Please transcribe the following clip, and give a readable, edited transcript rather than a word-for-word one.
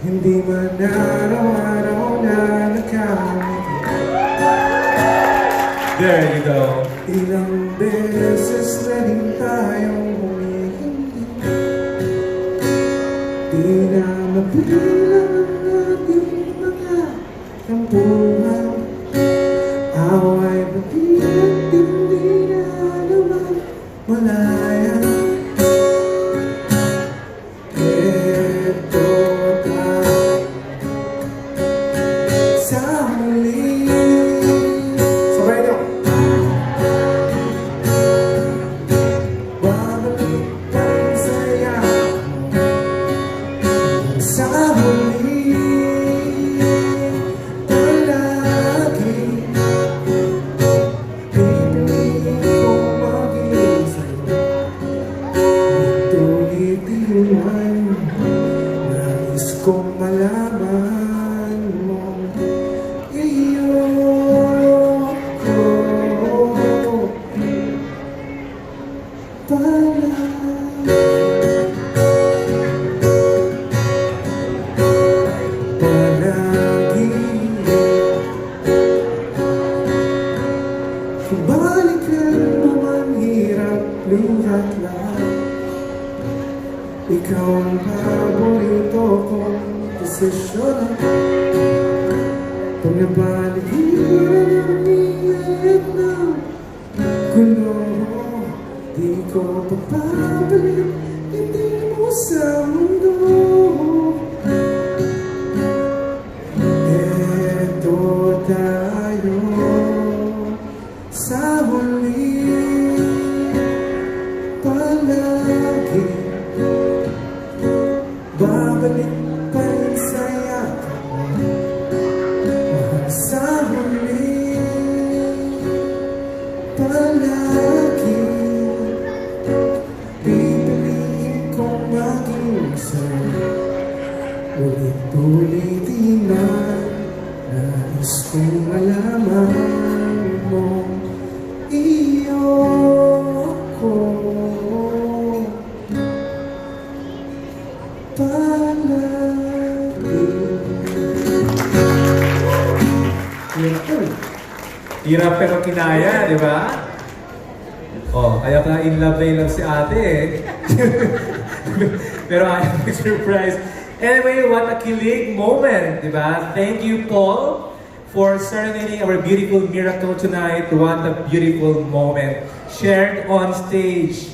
Hindi man araw-araw na nakamit. There you go. Ilang beses na rin tayong humihindi. Di na mabilang ang ating mga tampuhan. Away pag-ibig, hindi na naman malaya. Ito tayo sa huli. Sabay niyo. Babalik ang saya sa huli. Palagi pipiliin kong maging sa'yo. Ituloy-tuloy nais kong malaman mo. Iyo ko pala. Palagi balikan mo man hirap luhat lahat. Ikaw ang paborito kong desisyon. Pag nabalik ang init ng gulo, di ko papabalik, hindi mo sa mundo. Eto tayo sa huli. Palagi babalik pa rin saya sa huli. Palagi pipiliin kong maging sa'yo. Ulit-ulitin na nais kong malaman mo. Iyo ko palagi. Hirap pero kinaya, di ba? Oh, kaya pa in love na in love si ate eh. Pero ayaw mag-surprise. Anyway, what a kilig moment, di ba? Thank you, Paul, for serenading our beautiful miracle tonight. What a beautiful moment shared on stage.